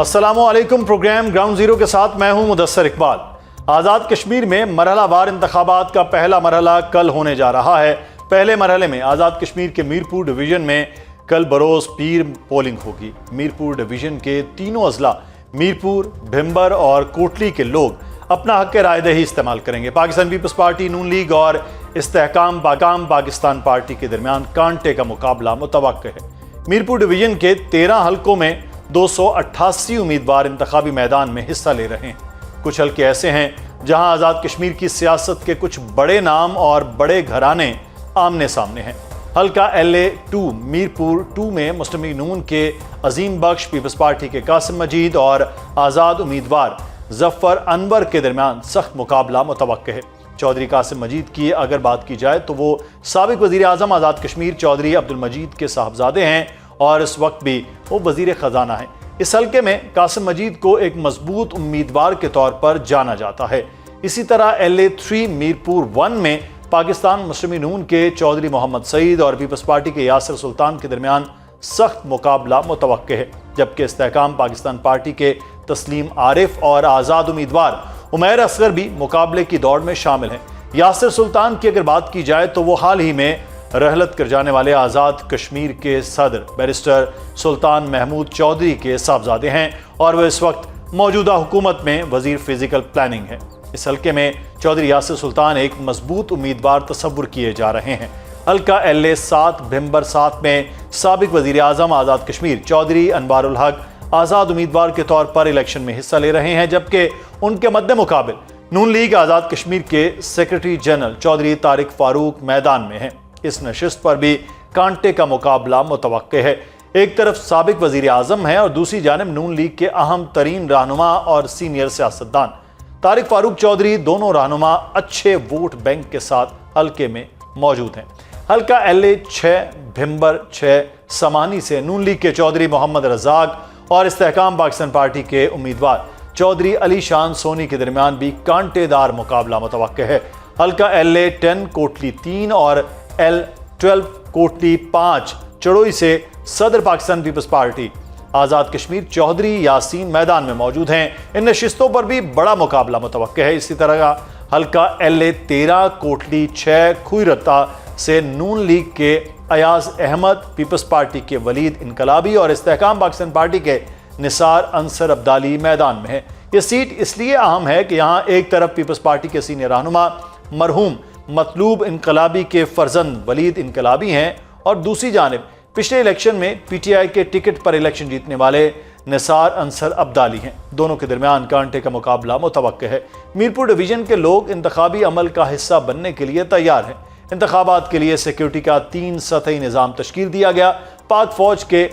السلام علیکم۔ Programme ground zero کے ساتھ میں ہوں مدثر اقبال۔ آزاد کشمیر میں مرحلہ وار انتخابات کا پہلا مرحلہ کل ہونے جا رہا ہے۔ پہلے مرحلے میں آزاد کشمیر کے میرپور ڈویژن میں کل بروز پیر پولنگ ہوگی۔ میرپور ڈویژن کے تینوں اضلاع میرپور، بھمبر اور کوٹلی کے لوگ اپنا حق رائے دہی استعمال کریں گے۔ پاکستان پیپلز پارٹی، نون لیگ اور استحکام پاکستان پارٹی کے درمیان کانٹے کا مقابلہ متوقع ہے۔ میرپور ڈویژن کے 13 حلقوں میں 288 امیدوار انتخابی میدان میں حصہ لے رہے ہیں۔ کچھ حلقے ایسے ہیں جہاں آزاد کشمیر کی سیاست کے کچھ بڑے نام اور بڑے گھرانے آمنے سامنے ہیں۔ حلقہ LA2 میرپور 2 میں مسلم نون کے عظیم بخش، پیپلز پارٹی کے قاسم مجید اور آزاد امیدوار ظفر انور کے درمیان سخت مقابلہ متوقع ہے۔ چودھری قاسم مجید کی اگر بات کی جائے تو وہ سابق وزیر اعظم آزاد کشمیر چودھری عبدالمجید کے صاحبزادے ہیں اور اس وقت بھی وہ وزیر خزانہ ہیں۔ اس حلقے میں قاسم مجید کو ایک مضبوط امیدوار کے طور پر جانا جاتا ہے۔ اسی طرح LA3 میرپور 1 میں پاکستان مسلم نون کے چودھری محمد سعید اور پیپلز پارٹی کے یاسر سلطان کے درمیان سخت مقابلہ متوقع ہے، جبکہ استحکام پاکستان پارٹی کے تسلیم عارف اور آزاد امیدوار عمیر اصغر بھی مقابلے کی دوڑ میں شامل ہیں۔ یاسر سلطان کی اگر بات کی جائے تو وہ حال ہی میں رحلت کر جانے والے آزاد کشمیر کے صدر بیرسٹر سلطان محمود چودھری کے صاحبزادے ہیں اور وہ اس وقت موجودہ حکومت میں وزیر فزیکل پلاننگ ہیں۔ اس حلقے میں چودھری یاسر سلطان ایک مضبوط امیدوار تصور کیے جا رہے ہیں۔ حلقہ LA7 بھمبر 7 میں سابق وزیر اعظم آزاد کشمیر چودھری انوار الحق آزاد امیدوار کے طور پر الیکشن میں حصہ لے رہے ہیں، جبکہ ان کے مد مقابل نون لیگ آزاد کشمیر کے سیکرٹری جنرل چودھری طارق فاروق میدان میں ہیں۔ اس نشست پر بھی کانٹے کا مقابلہ متوقع ہے۔ ایک طرف سابق وزیر اعظم ہے اور دوسری جانب نون لیگ کے اہم ترین رہنما اور سینئر سیاستدان طارق فاروق چودھری، دونوں رہنما اچھے ووٹ بینک کے ساتھ حلقے میں موجود ہیں۔ حلقہ LA6 بھمبر 6 سمانی سے نون لیگ کے چودھری محمد رزاق اور استحکام پاکستان پارٹی کے امیدوار چودھری علی شان سونی کے درمیان بھی کانٹے دار مقابلہ متوقع ہے۔ حلقہ LA10 کوٹلی 3 اور L12 کوٹلی 5 چڑوئی سے صدر پاکستان پیپلز پارٹی آزاد کشمیر چودھری یاسین میدان میں موجود ہیں۔ ان نشستوں پر بھی بڑا مقابلہ متوقع ہے۔ اسی طرح حلقہ LA13 کوٹلی 6 کھوئی رتا سے نون لیگ کے ایاز احمد، پیپلز پارٹی کے ولید انقلابی اور استحکام پاکستان پارٹی کے نثار انصر عبدالی میدان میں ہے۔ یہ سیٹ اس لیے اہم ہے کہ یہاں ایک طرف پیپلز پارٹی کے سینئر رہنما مرحوم مطلوب انقلابی کے فرزند ولید انقلابی ہیں اور دوسری جانب پچھلے الیکشن میں PTI کے ٹکٹ پر الیکشن جیتنے والے نثار انصر عبدالی ہیں۔ دونوں کے درمیان کانٹے کا مقابلہ متوقع ہے۔ میرپور ڈویژن کے لوگ انتخابی عمل کا حصہ بننے کے لیے تیار ہیں۔ انتخابات کے لیے سیکیورٹی کا 3 سطحی نظام تشکیل دیا گیا۔ پاک فوج کے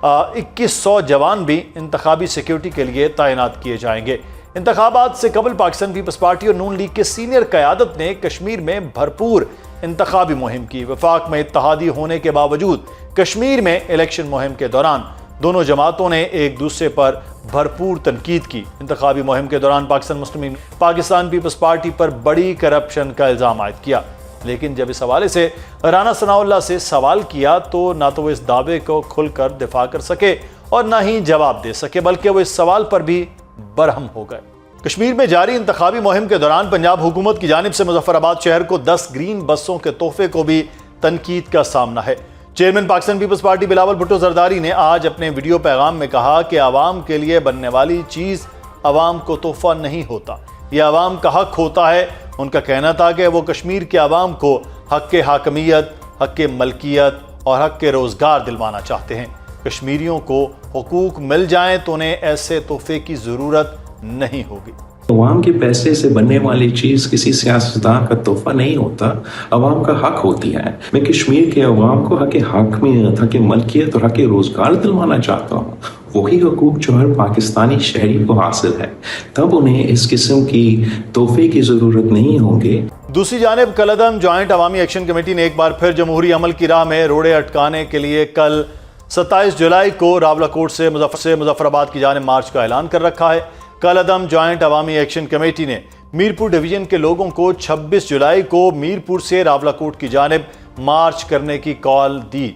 2100 جوان بھی انتخابی سیکیورٹی کے لیے تعینات کیے جائیں گے۔ انتخابات سے قبل پاکستان پیپلز پارٹی اور نون لیگ کے سینئر قیادت نے کشمیر میں بھرپور انتخابی مہم کی۔ وفاق میں اتحادی ہونے کے باوجود کشمیر میں الیکشن مہم کے دوران دونوں جماعتوں نے ایک دوسرے پر بھرپور تنقید کی۔ انتخابی مہم کے دوران پاکستان پیپلز پارٹی پر بڑی کرپشن کا الزام عائد کیا، لیکن جب اس حوالے سے رانا ثناء اللہ سے سوال کیا تو نہ تو وہ اس دعوے کو کھل کر دفاع کر سکے اور نہ ہی جواب دے سکے، بلکہ وہ اس سوال پر بھی برہم ہو گئے۔ کشمیر میں جاری انتخابی مہم کے دوران پنجاب حکومت کی جانب سے مظفر آباد شہر کو 10 گرین بسوں کے تحفے کو بھی تنقید کا سامنا ہے۔ چیئرمین پاکستان پیپلز پارٹی بلاول بھٹو زرداری نے آج اپنے ویڈیو پیغام میں کہا کہ عوام کے لیے بننے والی چیز عوام کو تحفہ نہیں ہوتا، یہ عوام کا حق ہوتا ہے۔ ان کا کہنا تھا کہ وہ کشمیر کے عوام کو حق حاکمیت، حق ملکیت اور حق روزگار دلوانا چاہتے ہیں۔ کشمیریوں کو حقوق مل جائیں تو انہیں ایسے تحفے کی ضرورت نہیں ہوگی۔ عوام کے پیسے سے بننے والی چیز کسی سیاستدان کا تحفہ نہیں ہوتا، عوام کا حق ہوتی ہے۔ میں کشمیر کے عوام کو حق حاکمیت، حق ملکیت اور حق روزگار دلوانا چاہتا ہوں، وہی حقوق جو ہر پاکستانی شہری کو حاصل ہے، تب انہیں اس قسم کی تحفے کی ضرورت نہیں ہوگی۔ دوسری جانب کالعدم جوائنٹ عوامی ایکشن کمیٹی نے ایک بار پھر جمہوری عمل کی راہ میں روڑے اٹکانے کے لیے کل 27 جولائی کو راولاکوٹ سے مظفر آباد کی جانب مارچ کا اعلان کر رکھا ہے۔ کالعدم جوائنٹ عوامی ایکشن کمیٹی نے میرپور ڈویژن کے لوگوں کو 26 جولائی کو میرپور سے راولاکوٹ کی جانب مارچ کرنے کی کال دی،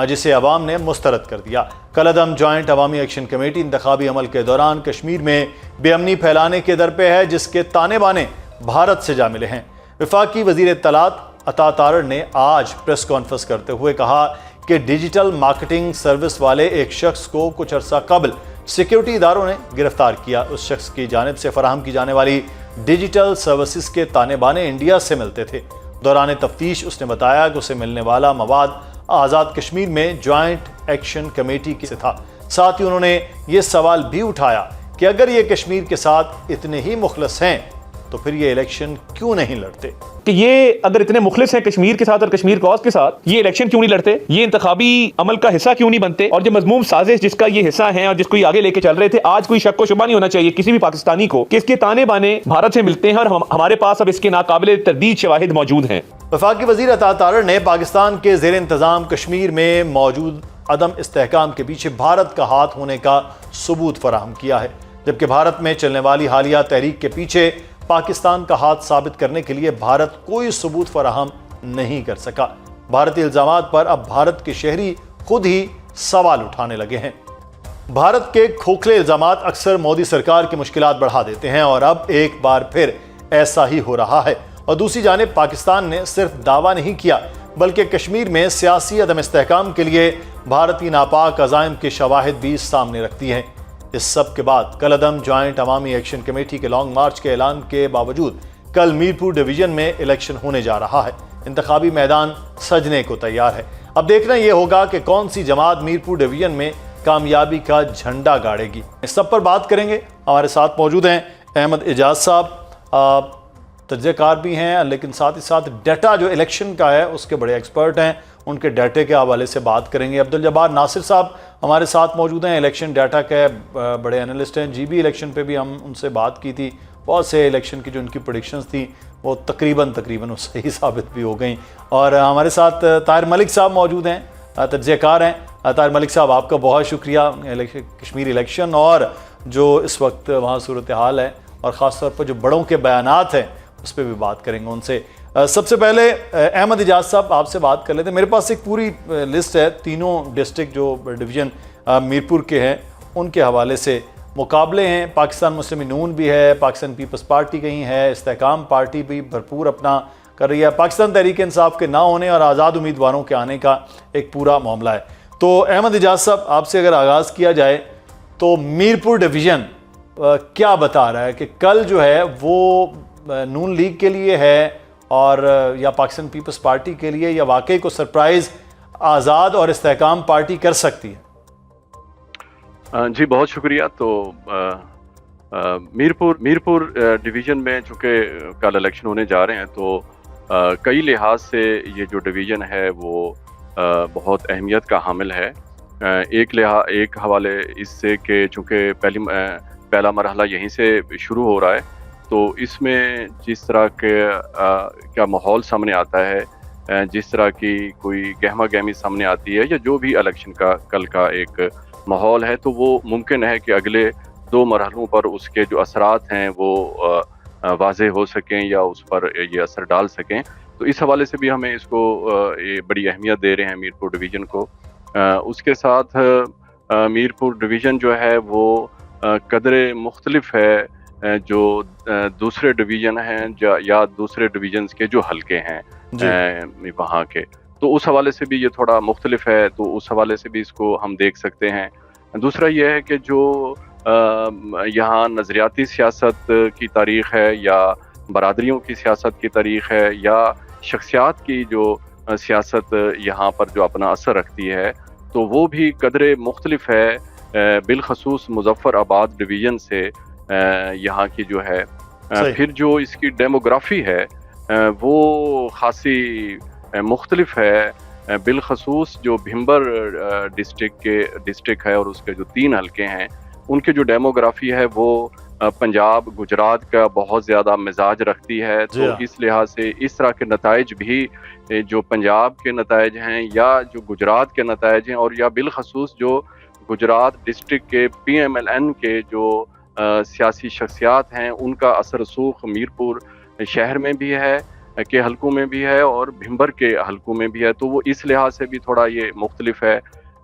جسے عوام نے مسترد کر دیا۔ کالعدم جوائنٹ عوامی ایکشن کمیٹی انتخابی عمل کے دوران کشمیر میں بے امنی پھیلانے کے در پہ ہے، جس کے تانے بانے بھارت سے جا ملے ہیں۔ وفاقی وزیر اطلاعات عطا تارڑ نے آج پریس کانفرنس کرتے ہوئے کہا کہ ڈیجیٹل مارکیٹنگ سروس والے ایک شخص کو کچھ عرصہ قبل سیکیورٹی اداروں نے گرفتار کیا۔ اس شخص کی جانب سے فراہم کی جانے والی ڈیجیٹل سروسز کے تانے بانے انڈیا سے ملتے تھے۔ دوران تفتیش اس نے بتایا کہ اسے ملنے والا مواد آزاد کشمیر میں جوائنٹ ایکشن کمیٹی سے تھا۔ ساتھ ہی انہوں نے یہ سوال بھی اٹھایا کہ اگر یہ کشمیر کے ساتھ اتنے ہی مخلص ہیں تو پھر یہ الیکشن کیوں نہیں لڑتے؟ کہ یہ اگر اتنے مخلص ہیں کشمیر کے ساتھ اور کشمیر کاز کے ساتھ، یہ الیکشن کیوں نہیں لڑتے؟ یہ انتخابی عمل کا حصہ کیوں نہیں بنتے؟ اور جو مذموم سازش جس کا یہ حصہ ہیں اور جس کو یہ آگے لے کے چل رہے تھے، آج کوئی شک و شبہ نہیں ہونا چاہیے کسی بھی پاکستانی کو کہ اس کے تانے بانے بھارت سے ملتے ہیں، اور ہمارے پاس اب اس کے ناقابل تردید شواہد موجود ہیں۔ وفاقی وزیر عطا تارڑ نے پاکستان کے زیر انتظام کشمیر میں موجود عدم استحکام کے پیچھے بھارت کا ہاتھ ہونے کا ثبوت فراہم کیا ہے، جبکہ بھارت میں چلنے والی حالیہ تحریک کے پیچھے پاکستان کا ہاتھ ثابت کرنے کے لیے بھارت کوئی ثبوت فراہم نہیں کر سکا۔ بھارتی الزامات پر اب بھارت کے شہری خود ہی سوال اٹھانے لگے ہیں۔ بھارت کے کھوکھلے الزامات اکثر مودی سرکار کی مشکلات بڑھا دیتے ہیں، اور اب ایک بار پھر ایسا ہی ہو رہا ہے۔ اور دوسری جانب پاکستان نے صرف دعویٰ نہیں کیا بلکہ کشمیر میں سیاسی عدم استحکام کے لیے بھارتی ناپاک عزائم کے شواہد بھی سامنے رکھتی ہیں۔ اس سب کے بعد کالعدم جوائنٹ عوامی ایکشن کمیٹی کے لانگ مارچ کے اعلان کے باوجود کل میرپور ڈویژن میں الیکشن ہونے جا رہا ہے۔ انتخابی میدان سجنے کو تیار ہے۔ اب دیکھنا یہ ہوگا کہ کون سی جماعت میرپور ڈویژن میں کامیابی کا جھنڈا گاڑے گی۔ اس سب پر بات کریں گے۔ ہمارے ساتھ موجود ہیں احمد اعجاز صاحب، تجزیہ کار بھی ہیں، لیکن ساتھ ہی ساتھ ڈیٹا جو الیکشن کا ہے اس کے بڑے ایکسپرٹ ہیں، ان کے ڈیٹے کے حوالے سے بات کریں گے۔ عبدالجبار ناصر صاحب ہمارے ساتھ موجود ہیں، الیکشن ڈیٹا کے بڑے انالسٹ ہیں۔ جی بی الیکشن پہ بھی ہم ان سے بات کی تھی، بہت سے الیکشن کی جو ان کی پریڈکشنز تھیں وہ تقریباً وہ صحیح ثابت بھی ہو گئیں۔ اور ہمارے ساتھ طاہر ملک صاحب موجود ہیں، تجزیہ کار ہیں۔ طاہر ملک صاحب آپ کا بہت شکریہ۔ کشمیر الیکشن اور جو اس وقت وہاں صورتحال ہے اور خاص طور پر جو بڑوں کے بیانات ہیں اس پہ بھی بات کریں گے ان سے۔ سب سے پہلے احمد اعجاز صاحب آپ سے بات کر لیتے ہیں۔ میرے پاس ایک پوری لسٹ ہے، تینوں ڈسٹرکٹ جو ڈویژن میرپور کے ہیں ان کے حوالے سے مقابلے ہیں۔ پاکستان مسلم نون بھی ہے، پاکستان پیپلز پارٹی کہیں ہے، استحکام پارٹی بھی بھرپور اپنا کر رہی ہے، پاکستان تحریک انصاف کے نہ ہونے اور آزاد امیدواروں کے آنے کا ایک پورا معاملہ ہے۔ تو احمد اعجاز صاحب آپ سے اگر آغاز کیا جائے تو میرپور ڈویژن کیا بتا رہا ہے کہ کل جو ہے وہ نون لیگ کے لیے ہے اور یا پاکستان پیپلز پارٹی کے لیے، یا واقعی کو سرپرائز آزاد اور استحکام پارٹی کر سکتی ہے؟ جی بہت شکریہ۔ تو میرپور ڈویژن میں چونکہ کل الیکشن ہونے جا رہے ہیں تو کئی لحاظ سے یہ جو ڈویژن ہے وہ بہت اہمیت کا حامل ہے۔ ایک حوالے اس سے کہ چونکہ پہلا مرحلہ یہیں سے شروع ہو رہا ہے، تو اس میں جس طرح کے کیا ماحول سامنے آتا ہے، جس طرح کی کوئی گہما گہمی سامنے آتی ہے، یا جو بھی الیکشن کا کل کا ایک ماحول ہے، تو وہ ممکن ہے کہ اگلے 2 مرحلوں پر اس کے جو اثرات ہیں وہ واضح ہو سکیں یا اس پر یہ اثر ڈال سکیں۔ تو اس حوالے سے بھی ہمیں اس کو بڑی اہمیت دے رہے ہیں میرپور ڈویژن کو۔ اس کے ساتھ میرپور ڈویژن جو ہے وہ قدرے مختلف ہے جو دوسرے ڈویژن ہیں یا دوسرے ڈویژنز کے جو حلقے ہیں وہاں کے، تو اس حوالے سے بھی یہ تھوڑا مختلف ہے، تو اس حوالے سے بھی اس کو ہم دیکھ سکتے ہیں۔ دوسرا یہ ہے کہ جو یہاں نظریاتی سیاست کی تاریخ ہے، یا برادریوں کی سیاست کی تاریخ ہے، یا شخصیات کی جو سیاست یہاں پر جو اپنا اثر رکھتی ہے، تو وہ بھی قدرے مختلف ہے، بالخصوص مظفر آباد ڈویژن سے یہاں کی جو ہے۔ پھر جو اس کی ڈیموگرافی ہے وہ خاصی مختلف ہے، بالخصوص جو بھمبر ڈسٹرکٹ ہے اور اس کے جو 3 حلقے ہیں، ان کے جو ڈیموگرافی ہے وہ پنجاب گجرات کا بہت زیادہ مزاج رکھتی ہے۔ تو اس لحاظ سے اس طرح کے نتائج بھی جو پنجاب کے نتائج ہیں یا جو گجرات کے نتائج ہیں، اور یا بالخصوص جو گجرات ڈسٹرکٹ کے PMLN کے جو سیاسی شخصیات ہیں، ان کا اثر رسوخ میرپور شہر میں بھی ہے، کے حلقوں میں بھی ہے، اور بھمبر کے حلقوں میں بھی ہے۔ تو وہ اس لحاظ سے بھی تھوڑا یہ مختلف ہے۔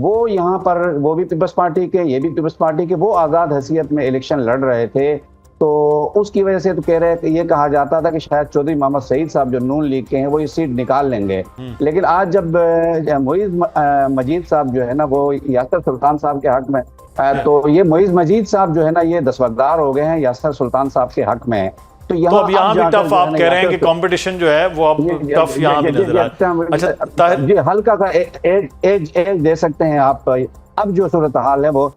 وہ یہاں پر وہ بھی پیپلز پارٹی کے، یہ بھی پیپلز پارٹی کے، وہ آزاد حیثیت میں الیکشن لڑ رہے تھے، تو اس کی وجہ سے تو کہہ رہے کہ یہ کہا جاتا تھا کہ شاید چودھری محمد سعید صاحب جو نون لیگ کے ہیں وہ یہ سیٹ نکال لیں گے، لیکن آج جب معیز مجید صاحب جو ہے نا وہ یاسر سلطان صاحب کے حق میں، تو یہ معیز مجید صاحب جو ہے نا یہ دستبردار ہو گئے ہیں یاسر سلطان صاحب کے حق میں، تو اب یہاں بھی ٹف آپ کہہ رہے ہیں کہ کمپٹیشن جو ہے وہ اب ٹف یہاں بھی نظر آتا ہے. جی ہلکا کا ایج دے سکتے ہیں آپ. اب جو صورتحال ہے وہ،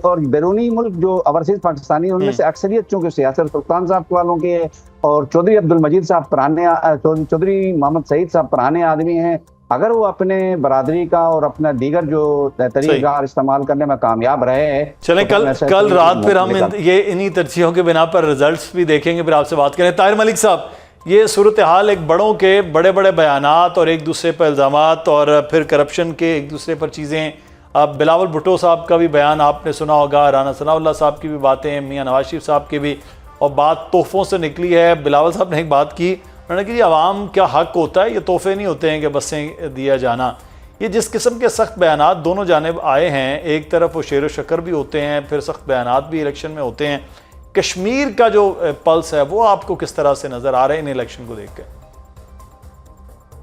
اور بیرونی ملک جو اوورسیز پاکستانی ان میں سے اکثریت چونکہ سیاسر سلطان صاحب والوں کے اور چودھری عبد المجید صاحب پرانے، چودھری محمد سعید صاحب پرانے آدمی ہیں، اگر وہ اپنے برادری کا اور اپنا دیگر جو طریقہ کار استعمال کرنے میں کامیاب رہے ہیں. چلیں کل رات پھر ہم یہ انہی ترجیحوں کے بنا پر رزلٹس بھی دیکھیں گے، پھر آپ سے بات کریں. طاہر ملک صاحب، یہ صورتحال ایک بڑوں کے بڑے بڑے بیانات اور ایک دوسرے پر الزامات اور پھر کرپشن کے ایک دوسرے پر چیزیں، اب بلاول بھٹو صاحب کا بھی بیان آپ نے سنا ہوگا، رانا ثناء اللہ صاحب کی بھی باتیں، میاں نواز شریف صاحب کی بھی، اور بات تحفوں سے نکلی ہے. بلاول صاحب نے ایک بات کی، انہوں نے کہا کہ عوام کیا حق ہوتا ہے، یہ تحفے نہیں ہوتے ہیں کہ بسیں دیا جانا. یہ جس قسم کے سخت بیانات دونوں جانب آئے ہیں، ایک طرف وہ شیر و شکر بھی ہوتے ہیں، پھر سخت بیانات بھی الیکشن میں ہوتے ہیں. کشمیر کا جو پلس ہے وہ آپ کو کس طرح سے نظر آ رہے ہیں ان الیکشن کو دیکھ کے؟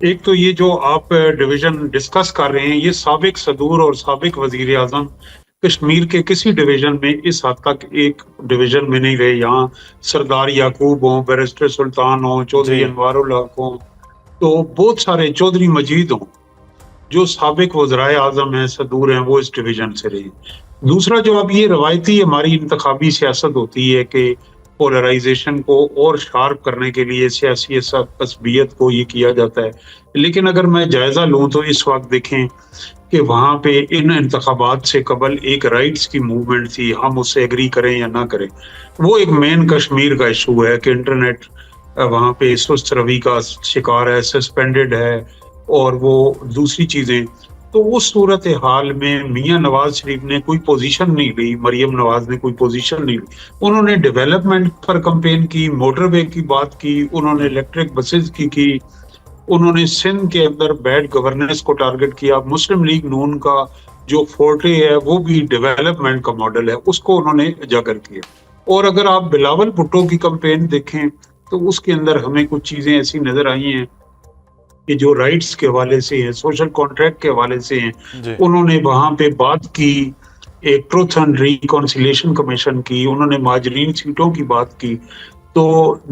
ایک تو یہ جو آپ ڈویژن ڈسکس کر رہے ہیں، یہ سابق صدور اور سابق وزیر اعظم کشمیر کے کسی ڈویژن میں اس حد تک ایک ڈویژن میں نہیں رہے. یہاں سردار یعقوب ہوں، بیرسٹر سلطان ہوں، چودھری انوار الحق ہوں، تو بہت سارے چودھری مجید ہوں جو سابق وزرائے اعظم ہیں، صدور ہیں، وہ اس ڈویژن سے رہے. دوسرا جو اب یہ روایتی ہماری انتخابی سیاست ہوتی ہے کہ پولرائزیشن کو اور شارپ کرنے کے لیے سیاسی عصبیت کو یہ کیا جاتا ہے، لیکن اگر میں جائزہ لوں تو اس وقت دیکھیں کہ وہاں پہ ان انتخابات سے قبل ایک رائٹس کی موومنٹ تھی، ہم اس سے ایگری کریں یا نہ کریں. وہ ایک مین کشمیر کا ایشو ہے کہ انٹرنیٹ وہاں پہ سست روی کا شکار ہے، سسپینڈڈ ہے، اور وہ دوسری چیزیں. تو اس صورتحال میں میاں نواز شریف نے کوئی پوزیشن نہیں لی، مریم نواز نے کوئی پوزیشن نہیں لی. انہوں نے ڈیولپمنٹ پر کمپین کی، موٹر وے کی بات کی، انہوں نے الیکٹرک بسز کی، انہوں نے سندھ کے اندر بیڈ گورننس کو ٹارگٹ کیا. مسلم لیگ نون کا جو فورٹے ہے وہ بھی ڈیولپمنٹ کا ماڈل ہے، اس کو انہوں نے اجاگر کیا. اور اگر آپ بلاول بھٹو کی کمپین دیکھیں تو اس کے اندر ہمیں کچھ چیزیں ایسی نظر آئی ہیں کہ جو رائٹس کے حوالے سے ہیں، سوشل کانٹریکٹ کے حوالے سے ہیں. انہوں نے وہاں پہ بات کی، ایک ٹروتھ اینڈ ریکنسیلیشن کمیشن کی، انہوں نے مہاجرین سیٹوں کی بات کی. تو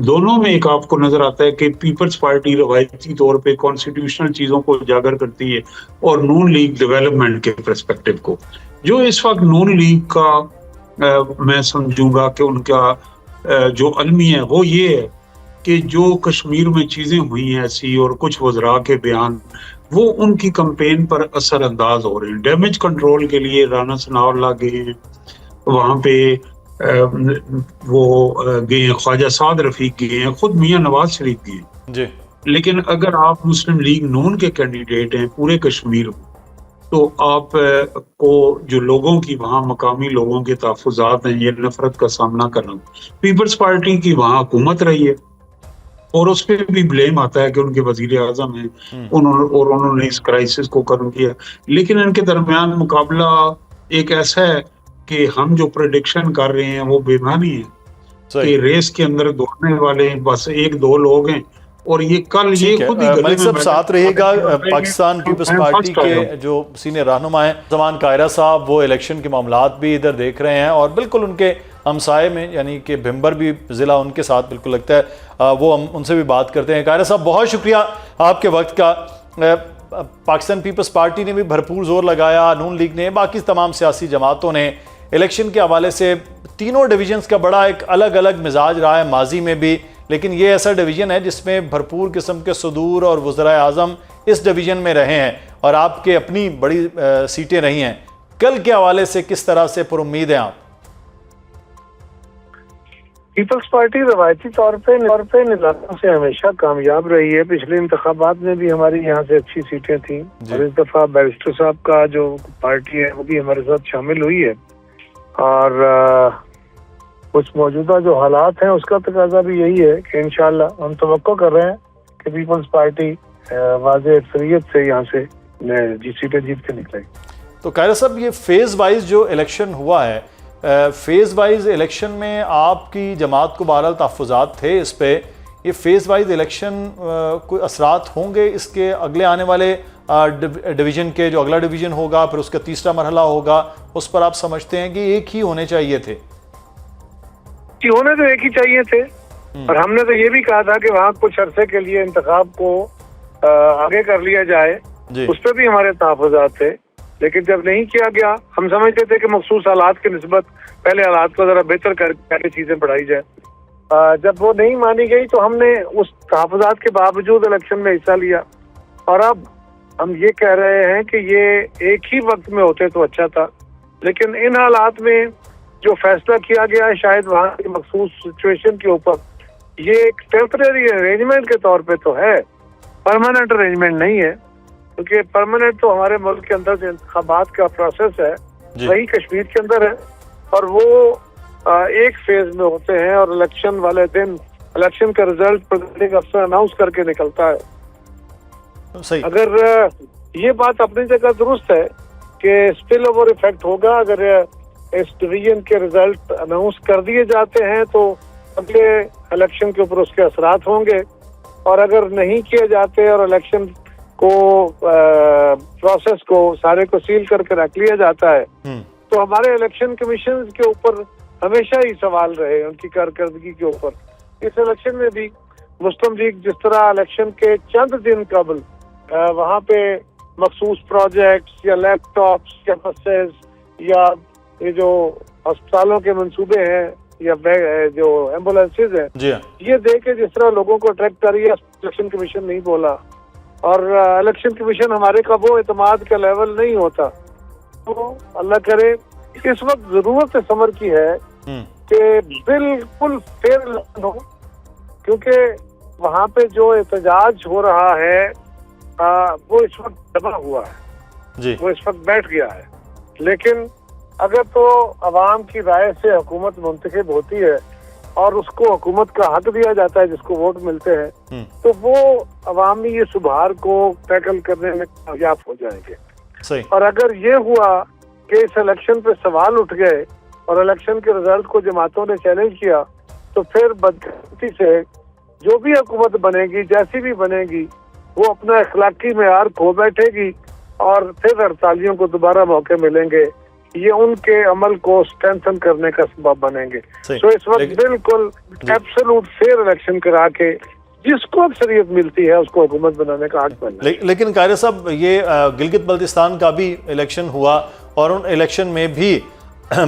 دونوں میں ایک آپ کو نظر آتا ہے کہ پیپلز پارٹی روایتی طور پہ کانسٹیٹیوشنل چیزوں کو اجاگر کرتی ہے اور نون لیگ ڈیولپمنٹ کے پرسپیکٹو کو. جو اس وقت نون لیگ کا میں سمجھوں گا کہ ان کا جو المیہ ہے وہ یہ ہے کہ جو کشمیر میں چیزیں ہوئی ہیں ایسی اور کچھ وزراء کے بیان، وہ ان کی کمپین پر اثر انداز ہو رہے ہیں. ڈیمیج کنٹرول کے لیے رانا ثناء اللہ گئے ہیں وہاں پہ، وہ گئے ہیں، خواجہ سعد رفیق گئے ہیں، خود میاں نواز شریف گئے ہیں. جی لیکن اگر آپ مسلم لیگ نون کے کینڈیڈیٹ ہیں پورے کشمیر میں، تو آپ کو جو لوگوں کی وہاں مقامی لوگوں کے تحفظات ہیں، یہ نفرت کا سامنا کرنا. پیپلز پارٹی کی وہاں حکومت رہی ہے اور اس پہ بھی بلیم آتا ہے کہ ان کے وزیر اعظم ہیں، انہوں نے اس کرائسس کو ختم کیا. لیکن ان کے درمیان مقابلہ ایک ایسا ہے کہ ہم جو پریڈکشن کر رہے ہیں وہ بے معنی ہے کہ ریس کے اندر دوڑنے والے بس ایک دو لوگ ہیں. اور یہ کل یہ خود ہی ملک صاحب ساتھ رہے گا. پاکستان پیپلز پارٹی کے جو سینئر رہنما ہیں زمان قاہرہ صاحب، وہ الیکشن کے معاملات بھی ادھر دیکھ رہے ہیں اور بالکل ان کے ہمسائے میں یعنی کہ بھمبر بھی ضلع ان کے ساتھ بالکل لگتا ہے، وہ ہم ان سے بھی بات کرتے ہیں. قاہرہ صاحب بہت شکریہ آپ کے وقت کا. پاکستان پیپلز پارٹی نے بھی بھرپور زور لگایا، نون لیگ نے، باقی تمام سیاسی جماعتوں نے الیکشن کے حوالے سے تینوں ڈویژنز کا بڑا ایک الگ الگ مزاج رہا ہے ماضی میں بھی، لیکن یہ ایسا ڈویژن ہے جس میں بھرپور قسم کے صدور اور وزرائے اعظم اس ڈویژن میں رہے ہیں اور آپ کے اپنی بڑی سیٹیں رہی ہیں. کل کے حوالے سے کس طرح سے پر امید ہیں آپ؟ پیپلز پارٹی روایتی طور پہ نظاموں سے ہمیشہ کامیاب رہی ہے. پچھلے انتخابات میں بھی ہماری یہاں سے اچھی سیٹیں تھیں اور اس دفعہ بیرسٹر صاحب کا جو پارٹی ہے وہ بھی ہمارے ساتھ شامل ہوئی ہے. اور کچھ موجودہ جو حالات ہیں اس کا تقاضا بھی یہی ہے کہ انشاءاللہ ہم توقع کر رہے ہیں کہ پیپلز پارٹی واضح اکثریت سے یہاں سے سیٹیں جیت کے نکلے. تو قاہرہ صاحب یہ فیز وائز جو الیکشن ہوا ہے، فیز وائز الیکشن میں آپ کی جماعت کو بہرحال تحفظات تھے اس پہ، یہ فیز وائز الیکشن کوئی اثرات ہوں گے اس کے اگلے آنے والے ڈویژن کے، جو اگلا ڈویژن ہوگا پھر اس کا تیسرا مرحلہ ہوگا، اس پر آپ سمجھتے ہیں کہ ایک ہی ہونے چاہیے تھے؟ جی ہونے تو ایک ہی چاہیے تھے، اور ہم نے تو یہ بھی کہا تھا کہ وہاں کچھ عرصے کے لیے انتخاب کو آگے کر لیا جائے، اس پہ بھی ہمارے تحفظات تھے، لیکن جب نہیں کیا گیا ہم سمجھتے تھے کہ مخصوص حالات کی نسبت پہلے حالات کو ذرا بہتر کر کے چیزیں بڑھائی جائے۔ جب وہ نہیں مانی گئی تو ہم نے اس تحفظات کے باوجود الیکشن میں حصہ لیا، اور اب ہم یہ کہہ رہے ہیں کہ یہ ایک ہی وقت میں ہوتے تو اچھا تھا، لیکن ان حالات میں جو فیصلہ کیا گیا ہے شاید وہاں کی مخصوص سچویشن کے اوپر یہ ایک ٹیمپریری ارینجمنٹ کے طور پہ تو ہے، پرماننٹ ارینجمنٹ نہیں ہے، کیونکہ پرماننٹ تو ہمارے ملک کے اندر جو انتخابات کا پروسیس ہے وہی کشمیر کے اندر ہے، اور وہ ایک فیز میں ہوتے ہیں، اور الیکشن والے دن الیکشن کا رزلٹ پریزائڈنگ افسر اناؤنس کر کے نکلتا ہے۔ صحیح، اگر یہ بات اپنی جگہ درست ہے کہ اسپل اوور ایفیکٹ ہوگا اگر اس ڈویژن کے رزلٹ اناؤنس کر دیے جاتے ہیں تو اگلے الیکشن کے اوپر اس کے اثرات ہوں گے، اور اگر نہیں کیے جاتے اور الیکشن کو پروسیس کو سارے کو سیل کر کے رکھ لیا جاتا ہے تو ہمارے الیکشن کمیشن کے اوپر ہمیشہ ہی سوال رہے ان کی کارکردگی کے اوپر۔ اس الیکشن میں بھی مسلم لیگ جس طرح الیکشن کے چند دن قبل وہاں پہ مخصوص پروجیکٹس یا لیپ ٹاپس یا بسز یا یہ جو ہسپتالوں کے منصوبے ہیں یا جو ایمبولینسز ہیں یہ دے کے جس طرح لوگوں کو اٹریکٹ کر رہی ہے، الیکشن کمیشن نہیں بولا، اور الیکشن کمیشن ہمارے کا وہ اعتماد کا لیول نہیں ہوتا۔ تو اللہ کرے اس وقت ضرورت سمر کی ہے کہ بالکل فیئر الیکشن ہو، کیونکہ وہاں پہ جو احتجاج ہو رہا ہے وہ اس وقت دبا ہوا ہے، وہ اس وقت بیٹھ گیا ہے، لیکن اگر تو عوام کی رائے سے حکومت منتخب ہوتی ہے اور اس کو حکومت کا حق دیا جاتا ہے جس کو ووٹ ملتے ہیں تو وہ عوامی یہ سبھار کو ٹیکل کرنے میں کامیاب ہو جائیں گے۔ اور اگر یہ ہوا کہ اس الیکشن پہ سوال اٹھ گئے اور الیکشن کے رزلٹ کو جماعتوں نے چیلنج کیا تو پھر بدقسمتی سے جو بھی حکومت بنے گی جیسی بھی بنے گی وہ اپنا اخلاقی معیار کھو بیٹھے گی، اور پھر ہڑتالیوں کو دوبارہ موقع ملیں گے، یہ ان کے عمل کو اسٹرینتھن کرنے کا سبب بنیں گے۔ تو اس وقت بالکل ایبسولوٹ فیئر الیکشن کرا کے جس کو اکثریت ملتی ہے اس کو حکومت بنانے کا حق بننا۔ لیکن قاہرہ صاحب یہ گلگت بلتستان کا بھی الیکشن ہوا اور ان الیکشن میں بھی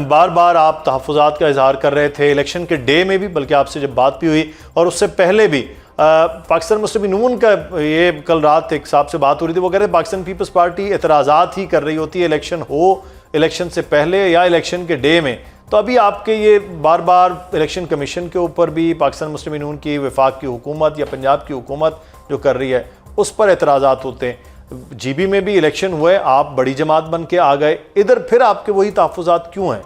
بار بار آپ تحفظات کا اظہار کر رہے تھے، الیکشن کے ڈے میں بھی، بلکہ آپ سے جب بات بھی ہوئی اور اس سے پہلے بھی پاکستان مسلم نون کا یہ کل رات ایک صاحب سے بات ہو رہی تھی، وہ کہہ رہے پاکستان پیپلز پارٹی اعتراضات ہی کر رہی ہوتی ہے الیکشن ہو، الیکشن سے پہلے یا الیکشن کے ڈے میں۔ تو ابھی آپ کے یہ بار بار الیکشن کمیشن کے اوپر بھی پاکستان مسلم نون کی وفاق کی حکومت یا پنجاب کی حکومت جو کر رہی ہے اس پر اعتراضات ہوتے ہیں، جی بی میں بھی الیکشن ہوئے، آپ بڑی جماعت بن کے آ گئے، ادھر پھر آپ کے وہی تحفظات کیوں ہیں؟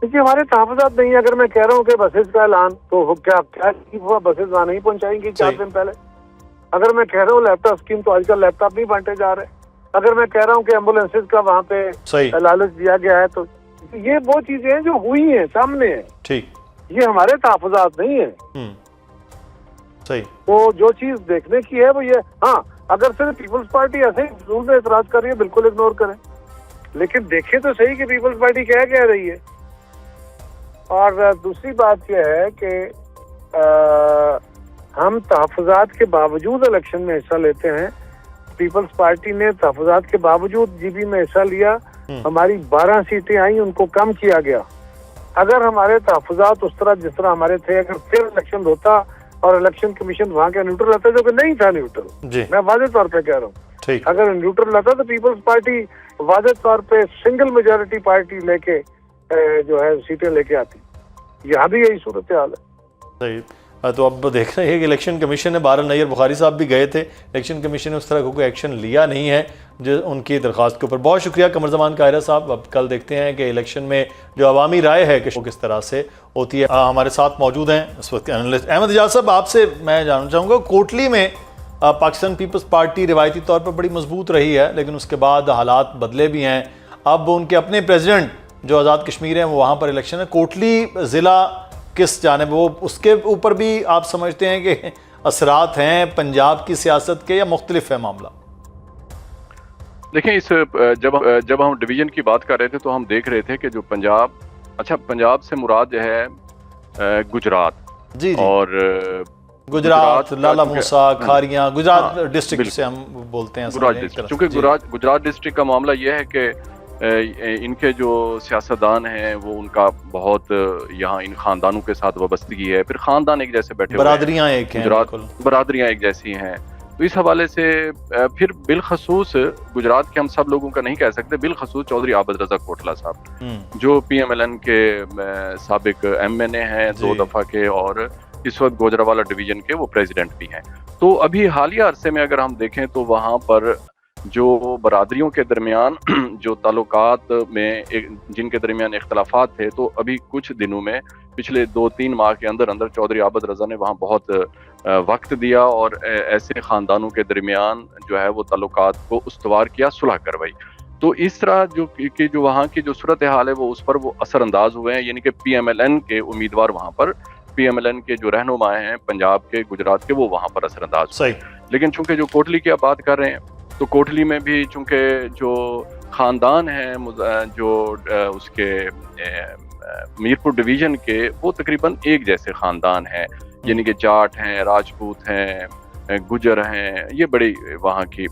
دیکھیے ہمارے تحفظات نہیں، اگر میں کہہ رہا ہوں کہ بسز کا اعلان تو کیا ہوا، بسز وہاں نہیں پہنچائیں گی 4 دن پہلے؟ اگر میں کہہ رہا ہوں لیپ ٹاپ اسکیم تو آج کل لیپ ٹاپ نہیں بانٹے جا رہے، اگر میں کہہ رہا ہوں کہ ایمبولینسز کا وہاں پہ لالچ دیا گیا ہے تو یہ وہ چیزیں ہیں جو ہوئی ہیں، سامنے ہیں، ٹھیک، یہ ہمارے تحفظات نہیں ہیں۔ صحیح، تو جو چیز دیکھنے کی ہے وہ یہ، ہاں اگر صرف پیپلز پارٹی ایسے ہی فضول میں اعتراض کر رہی ہے بالکل اگنور کریں، لیکن دیکھیں تو صحیح کہ پیپلز پارٹی کہہ رہی ہے۔ اور دوسری بات یہ ہے کہ ہم تحفظات کے باوجود الیکشن میں حصہ لیتے ہیں، پیپلز پارٹی نے تحفظات کے باوجود جی بی میں حصہ لیا، ہماری 12 سیٹیں آئیں، ان کو کم کیا گیا۔ اگر ہمارے تحفظات اس طرح جس طرح ہمارے تھے، اگر پھر الیکشن ہوتا اور الیکشن کمیشن وہاں کا نیوٹرل رہتا جو کہ نہیں تھا نیوٹرل، میں واضح طور پہ کہہ رہا ہوں، اگر نیوٹرل رہتا تو پیپلز پارٹی واضح طور پہ سنگل میجورٹی پارٹی لے کے جو ہے سیٹیں لے کے آتی، یہاں بھی یہی صورتحال ہے۔ صحیح، تو اب دیکھ رہے ہیں کہ الیکشن کمیشن نے بہرحال نیئر بخاری صاحب بھی گئے تھے، الیکشن کمیشن نے اس طرح کوئی ایکشن لیا نہیں ہے جو ان کی درخواست کے اوپر۔ بہت شکریہ قمر زمان قاہرہ صاحب، اب کل دیکھتے ہیں کہ الیکشن میں جو عوامی رائے ہے کہ وہ کس طرح سے ہوتی ہے۔ ہمارے ساتھ موجود ہیں اس وقت انالسٹ احمد اعجاز صاحب، آپ سے میں جاننا چاہوں گا کوٹلی میں پاکستان پیپلز پارٹی روایتی طور پر بڑی مضبوط رہی ہے، لیکن اس کے بعد حالات بدلے بھی ہیں. اب ان کے اپنے پریزیڈنٹ جو آزاد کشمیر ہیں وہ وہاں پر الیکشن ہے. کوٹلی ضلع کس جانب، وہ اس کے اوپر بھی آپ سمجھتے ہیں کہ اثرات ہیں پنجاب کی سیاست کے، یا مختلف ہے معاملہ؟ دیکھیں، اس جب ہم ڈویژن کی بات کر رہے تھے تو ہم دیکھ رہے تھے کہ جو پنجاب سے مراد جو ہے گجرات، جی اور گجرات، لالا موسیٰ، کھاریاں، گجرات ڈسٹرکٹ سے ہم بولتے ہیں. چونکہ گجرات ڈسٹرکٹ کا معاملہ یہ ہے کہ ان کے جو سیاستدان ہیں وہ ان کا بہت یہاں ان خاندانوں کے ساتھ وابستگی ہے. پھر خاندان ایک جیسے بیٹھے ہوئے ہیں، برادریاں ایک ہیں، برادریاں ایک جیسی ہیں. تو اس حوالے سے پھر بالخصوص گجرات کے ہم سب لوگوں کا نہیں کہہ سکتے، بالخصوص چودھری عابد رضا کوٹلہ صاحب جو پی ایم ایل این کے سابق ایم این اے ہیں 2 دفعہ کے، اور اس وقت گوجرانوالہ ڈویژن کے وہ پریزیڈنٹ بھی ہیں. تو ابھی حالیہ عرصے میں اگر ہم دیکھیں تو وہاں پر جو برادریوں کے درمیان جو تعلقات میں جن کے درمیان اختلافات تھے، تو ابھی کچھ دنوں میں پچھلے 2-3 ماہ کے اندر چودھری عابد رضا نے وہاں بہت وقت دیا اور ایسے خاندانوں کے درمیان جو ہے وہ تعلقات کو استوار کیا، صلح کروائی. تو اس طرح جو وہاں کی جو صورتحال ہے وہ اس پر وہ اثر انداز ہوئے ہیں. یعنی کہ پی ایم ایل این کے امیدوار وہاں پر، پی ایم ایل این کے جو رہنما ہیں پنجاب کے، گجرات کے، وہ وہاں پر اثر انداز ہوئے. لیکن چونکہ جو کوٹلی کی آپ بات کر رہے ہیں تو کوٹلی میں بھی چونکہ جو خاندان ہیں جو اس کے میرپور ڈویژن کے، وہ تقریباً ایک جیسے خاندان ہیں. یعنی کہ جاٹ ہیں، راجپوت ہیں، گجر ہیں، یہ بڑی وہاں کی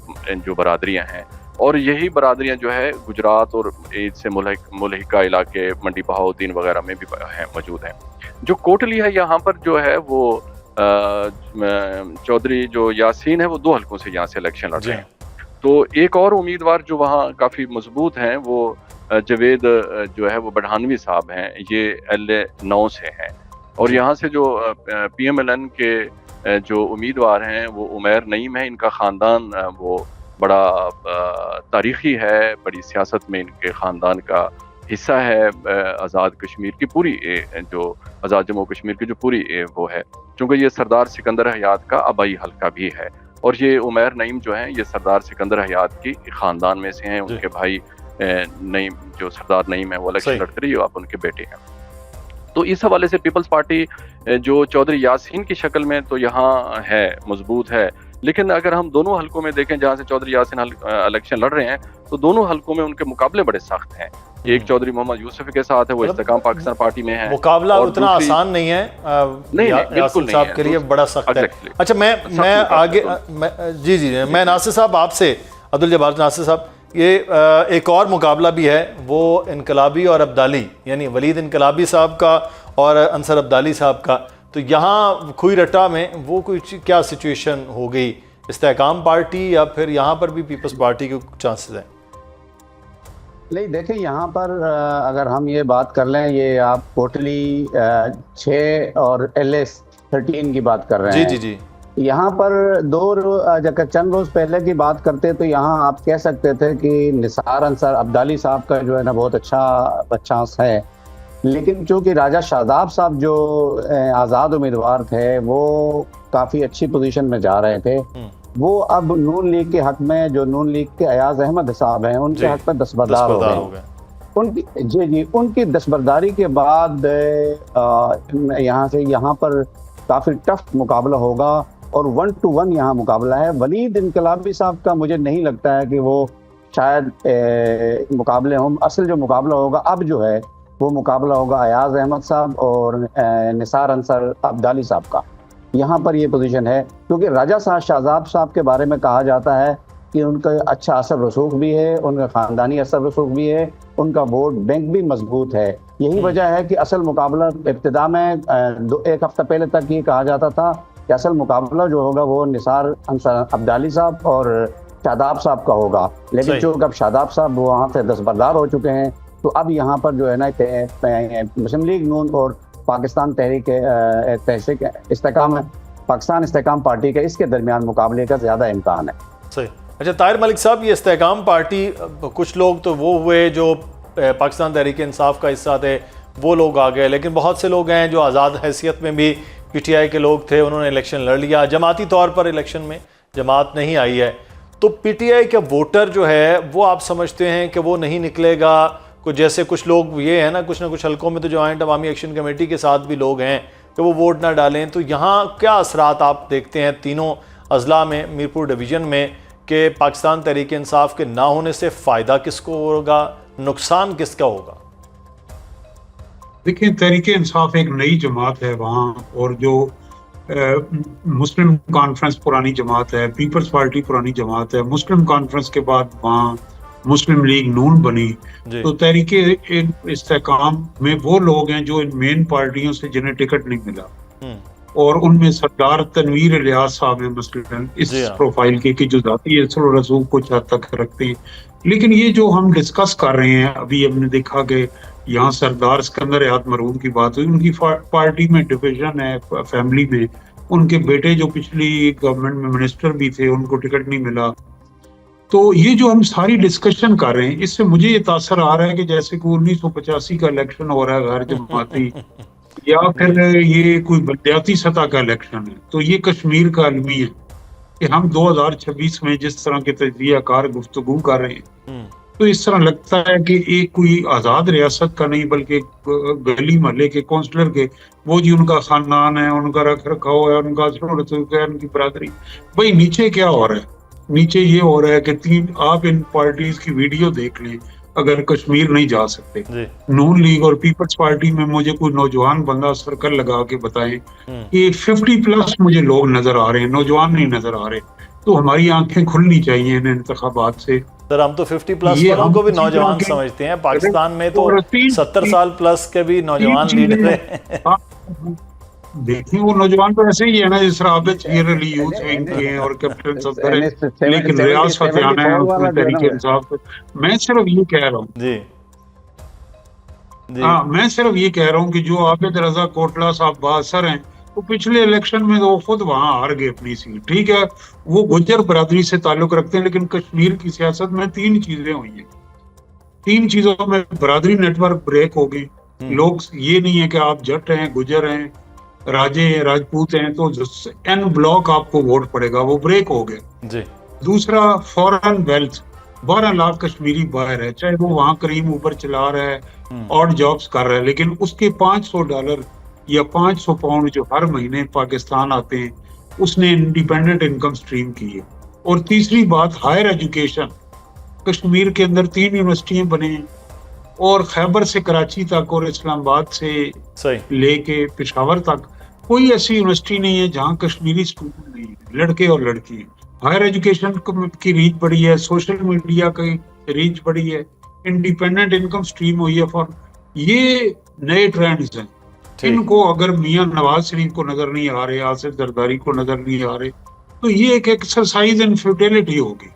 جو برادریاں ہیں. اور یہی برادریاں جو ہے گجرات اور عید سے ملحقہ علاقے منڈی بہاؤدین وغیرہ میں بھی موجود ہیں. جو کوٹلی ہے یہاں پر جو ہے وہ چودھری جو یاسین ہے وہ 2 حلقوں سے یہاں سے الیکشن لڑ رہے ہیں. تو ایک اور امیدوار جو وہاں کافی مضبوط ہیں وہ جاوید جو ہے وہ بڑھانوی صاحب ہیں، یہ LA9 سے ہیں. اور یہاں سے جو پی ایم ایل این کے جو امیدوار ہیں وہ عمیر نعیم ہیں. ان کا خاندان وہ بڑا تاریخی ہے، بڑی سیاست میں ان کے خاندان کا حصہ ہے. آزاد کشمیر کی پوری جو آزاد جموں کشمیر کی جو پوری وہ ہے، چونکہ یہ سردار سکندر حیات کا آبائی حلقہ بھی ہے. اور یہ عمیر نعیم جو ہیں یہ سردار سکندر حیات کی خاندان میں سے ہیں. ان کے بھائی نعیم جو سردار نعیم ہیں وہ الیکشن لڑتے رہے، آپ ان کے بیٹے ہیں. تو اس حوالے سے پیپلز پارٹی جو چودھری یاسین کی شکل میں تو یہاں ہے، مضبوط ہے. لیکن اگر ہم دونوں حلقوں میں دیکھیں جہاں سے چودھری یاسین الیکشن لڑ رہے ہیں تو دونوں حلقوں میں ان کے مقابلے بڑے سخت ہیں. ایک چودھری محمد یوسف کے ساتھ ہے، وہ استحکام پاکستان پارٹی میں ہے. مقابلہ اتنا آسان نہیں ہے، بالکل صاحب کے لیے بڑا سخت ہے. اچھا میں آگے جی میں ناصر صاحب آپ سے، عبدالجبار ناصر صاحب، یہ ایک اور مقابلہ بھی ہے، وہ انقلابی اور ابدالی، یعنی ولید انقلابی صاحب کا اور انصر ابدالی صاحب کا. تو یہاں کھوئی رٹا میں وہ کوئی کیا سچویشن ہو گئی؟ استحکام پارٹی یا پھر یہاں پر بھی پیپلز پارٹی کے چانسز ہیں؟ نہیں دیکھیں، یہاں پر اگر ہم یہ بات کر لیں، یہ آپ کوٹلی 6 اور LA13 کی بات کر رہے ہیں. جی یہاں پر چند روز پہلے کی بات کرتے تو یہاں آپ کہہ سکتے تھے کہ نثار انصر ابدالی صاحب کا جو ہے نا بہت اچھا چانس ہے. لیکن چونکہ راجہ شاداب صاحب جو آزاد امیدوار تھے وہ کافی اچھی پوزیشن میں جا رہے تھے، وہ اب نون لیگ کے حق میں، جو نون لیگ کے ایاز احمد صاحب ہیں، ان کے حق میں دستبردار ہو گئے. ان کی دستبرداری کے بعد یہاں پر کافی ٹف مقابلہ ہوگا اور 1 to 1 یہاں مقابلہ ہے. ولید انقلابی صاحب کا مجھے نہیں لگتا ہے کہ وہ شاید مقابلے ہوں. اصل جو مقابلہ ہوگا اب جو ہے وہ مقابلہ ہوگا ایاز احمد صاحب اور نثار انصر ابدالی صاحب کا. یہاں پر یہ پوزیشن ہے کیونکہ راجہ شاداب صاحب کے بارے میں کہا جاتا ہے کہ ان کا اچھا اثر رسوخ بھی ہے، ان کا خاندانی اثر رسوخ بھی ہے، ان کا ووٹ بینک بھی مضبوط ہے. یہی وجہ ہے کہ اصل مقابلہ ابتدا میں 1 ہفتہ پہلے تک یہ کہا جاتا تھا کہ اصل مقابلہ جو ہوگا وہ نثار انصر ابدالی صاحب اور شاداب صاحب کا ہوگا. لیکن چونکہ اب شاداب صاحب وہاں سے دستبردار ہو چکے ہیں تو اب یہاں پر جو ہے نا مسلم لیگ نون اور پاکستان تحریک پاکستان استحکام پارٹی کے اس کے درمیان مقابلے کا زیادہ امکان ہے. صحیح. اچھا طاہر ملک صاحب، یہ استحکام پارٹی کچھ لوگ تو وہ ہوئے جو پاکستان تحریک انصاف کا حصہ تھے، وہ لوگ آ گئے، لیکن بہت سے لوگ ہیں جو آزاد حیثیت میں بھی PTI کے لوگ تھے، انہوں نے الیکشن لڑ لیا. جماعتی طور پر الیکشن میں جماعت نہیں آئی ہے، تو پی ٹی آئی کا ووٹر جو ہے وہ آپ سمجھتے ہیں کہ وہ نہیں نکلے گا؟ جیسے کچھ لوگ یہ ہے نا، کچھ نہ کچھ حلقوں میں تو جوائنٹ عوامی ایکشن کمیٹی کے ساتھ بھی لوگ ہیں کہ وہ ووٹ نہ ڈالیں، تو یہاں کیا اثرات آپ دیکھتے ہیں تینوں اضلاع میں، میرپور ڈویژن میں، کہ پاکستان تحریک انصاف کے نہ ہونے سے فائدہ کس کو ہوگا، نقصان کس کا ہوگا؟ دیکھیں، تحریک انصاف ایک نئی جماعت ہے وہاں، اور جو مسلم کانفرنس پرانی جماعت ہے، پیپلز پارٹی پرانی جماعت ہے، مسلم کانفرنس کے بعد وہاں مسلم لیگ نون بنی، تو تحریک استحکام میں وہ لوگ ہیں جو ان مین پارٹیوں سے جنہیں ٹکٹ نہیں ملا، اور ان میں سردار تنویر الیاس صاحب ہیں مثلاً اس پروفائل کے، کہ جو ذاتی اثر و رسوخ کچھ حد تک رکھتے ہیں۔ لیکن یہ جو ہم ڈسکس کر رہے ہیں ابھی، ہم نے دیکھا کہ یہاں سردار سکندر حیات مرحوم کی بات ہوئی، ان کی پارٹی میں ڈویژن ہے، فیملی میں ان کے بیٹے جو پچھلی گورنمنٹ میں منسٹر بھی تھے، ان کو ٹکٹ نہیں ملا۔ تو یہ جو ہم ساری ڈسکشن کر رہے ہیں، اس سے مجھے یہ تاثر آ رہا ہے کہ جیسے کہ 1985 کا الیکشن ہو رہا ہے غیر جماعتی، یا پھر یہ کوئی بلدیاتی سطح کا الیکشن ہے۔ تو یہ کشمیر کا المی ہے کہ ہم 2026 میں جس طرح کے تجزیہ کار گفتگو کر رہے ہیں، تو اس طرح لگتا ہے کہ ایک کوئی آزاد ریاست کا نہیں، بلکہ گلی محلے کے کونسلر کے، وہ جی ان کا خاندان ہے، ان کا رکھ رکھاؤ ہے، ان کا اثر و رسوخ ہے، ان کی برادری۔ بھائی نیچے کیا ہو رہا ہے؟ نیچے یہ ہو رہا ہے کہ آپ ان پارٹیز کی ویڈیو دیکھ لیں، اگر کشمیر نہیں جا سکتے، نون لیگ اور پیپلز پارٹی میں مجھے کوئی نوجوان بندہ سرکل لگا کے بتائیں کہ 50+ مجھے لوگ نظر آ رہے ہیں، نوجوان نہیں نظر آ رہے۔ تو ہماری آنکھیں کھلنی چاہیے ان انتخابات سے۔ سر ہم تو 50+ والوں کو بھی نوجوان سمجھتے ہیں، پاکستان میں تو 70 سال پلس کے بھی نوجوان لیڈر ہیں۔ دیکھیں وہ نوجوان تو ایسے ہی ہے نا، جس طرح عابد شیر علی یوتھ ونگ کے ہیں اور کیپٹن صدر ہیں، لیکن ریاض فتحانہ ہے اس میں تحریک انصاف۔ میں صرف یہ کہہ رہا ہوں میں صرف یہ کہہ رہا ہوں کہ جو عابد رضا کوٹلہ صاحب بااثر ہیں، وہ پچھلے الیکشن میں وہ خود وہاں ہار گئے اپنی سیٹ، ٹھیک ہے، وہ گجر برادری سے تعلق رکھتے ہیں، لیکن کشمیر کی سیاست میں 3 چیزیں ہوئی ہیں، 3 چیزوں میں برادری نیٹ ورک بریک ہو گئی۔ لوگ یہ نہیں ہے کہ آپ جٹ ہیں، گجر ہیں، راجے ہیں، راجپوت ہیں تو این بلاک آپ کو ووٹ پڑے گا، وہ بریک ہو گئے۔ دوسرا، فورن ویلتھ، 12 لاکھ کشمیری باہر ہے، چاہے وہ وہاں کریم اوپر چلا رہا ہے، آڈ جابز کر رہا ہے، لیکن اس کے $500 یا 500 پاؤنڈ جو ہر مہینے پاکستان آتے ہیں، اس نے انڈیپینڈنٹ انکم سٹریم کی ہے۔ اور تیسری بات، ہائر ایجوکیشن، کشمیر کے اندر 3 یونیورسٹیاں بنے ہیں، اور خیبر سے کراچی تک اور اسلام آباد سے لے کے پشاور تک کوئی ایسی یونیورسٹی نہیں ہے جہاں کشمیری اسٹوڈنٹ نہیں ہے، لڑکے اور لڑکی ہیں۔ ہائر ایجوکیشن کی ریچ بڑی ہے، سوشل میڈیا کی ریچ بڑی ہے، انڈیپینڈنٹ انکم سٹریم ہوئی ہے۔ یہ نئے ٹرینڈز ہیں، ان کو اگر میاں نواز شریف کو نظر نہیں آ رہے، آصف زرداری کو نظر نہیں آ رہے، تو یہ ایک ایکسرسائز ان فیوٹیلٹی ہوگی۔